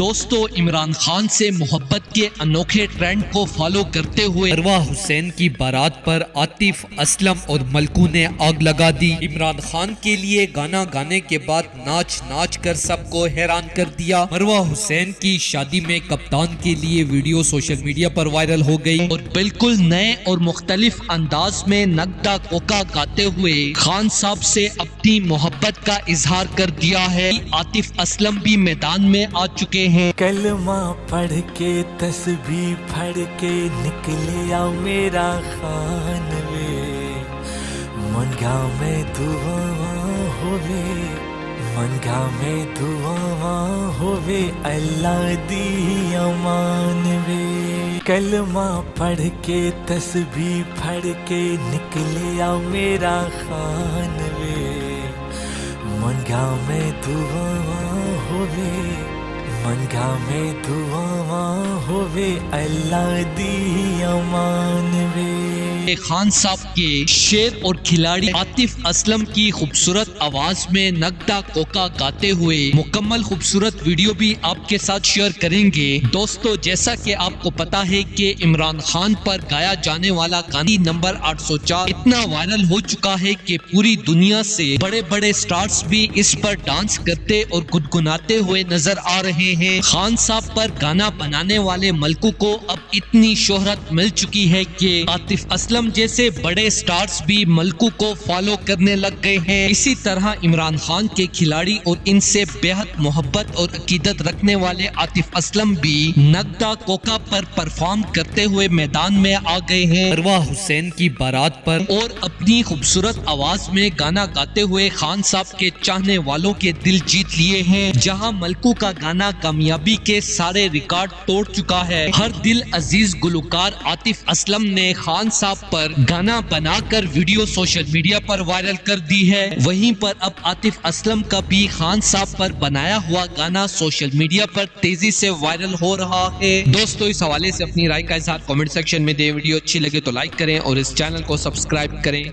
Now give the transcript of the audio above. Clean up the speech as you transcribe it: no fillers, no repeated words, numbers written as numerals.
دوستو عمران خان سے محبت کے انوکھے ٹرینڈ کو فالو کرتے ہوئے مروہ حسین کی بارات پر عاطف اسلم اور ملکو نے آگ لگا دی۔ عمران خان کے لیے گانا گانے کے بعد ناچ ناچ کر سب کو حیران کر دیا۔ مروہ حسین کی شادی میں کپتان کے لیے ویڈیو سوشل میڈیا پر وائرل ہو گئی اور بالکل نئے اور مختلف انداز میں نگدا کوکا گاتے ہوئے خان صاحب سے اپنی محبت کا اظہار کر دیا ہے۔ عاطف اسلم بھی میدان میں آ چکے ہیں۔ کلمہ پڑھ کے تسبیح پڑھ کے نکلیا میرا خان وے، منگا میں دعا ہوے، منگا میں دعا ہوے، اللہ دی امان وے۔ کلمہ پڑھ کے تسبیح پڑھ کے نکلیا میرا خان وے، منگا میں دعا ہوے، منگا میں دعا ہوے، اللہ دی امان وے۔ خان صاحب کے شیر اور کھلاڑی عاطف اسلم کی خوبصورت آواز میں نگدا کوکا گاتے ہوئے مکمل خوبصورت ویڈیو بھی آپ کے ساتھ شیئر کریں گے۔ دوستو جیسا کہ آپ کو پتا ہے کہ عمران خان پر گایا جانے والا گانا نمبر 804 اتنا وائرل ہو چکا ہے کہ پوری دنیا سے بڑے بڑے سٹارز بھی اس پر ڈانس کرتے اور گنگناتے ہوئے نظر آ رہے ہیں۔ خان صاحب پر گانا بنانے والے ملکو کو اب اتنی شہرت مل چکی ہے کہ عاطف اسلم جیسے بڑے سٹارز بھی ملکو کو فالو کرنے لگ گئے ہیں۔ اسی طرح عمران خان کے کھلاڑی اور ان سے بے حد محبت اور عقیدت رکھنے والے عاطف اسلم بھی نگدا کوکا پر پرفارم کرتے ہوئے میدان میں آ گئے ہیں۔ مروہ حسین کی بارات پر اور اپنی خوبصورت آواز میں گانا گاتے ہوئے خان صاحب کے چاہنے والوں کے دل جیت لیے ہیں۔ جہاں ملکو کا گانا کامیابی کے سارے ریکارڈ توڑ چکا ہے، ہر دل عزیز گلوکار عاطف اسلم نے خان صاحب پر گانا بنا کر ویڈیو سوشل میڈیا پر وائرل کر دی ہے۔ وہیں پر اب عاطف اسلم کا بھی خان صاحب پر بنایا ہوا گانا سوشل میڈیا پر تیزی سے وائرل ہو رہا ہے۔ دوستو اس حوالے سے اپنی رائے کا اظہار کمنٹ سیکشن میں دیں۔ ویڈیو اچھی لگے تو لائک کریں اور اس چینل کو سبسکرائب کریں۔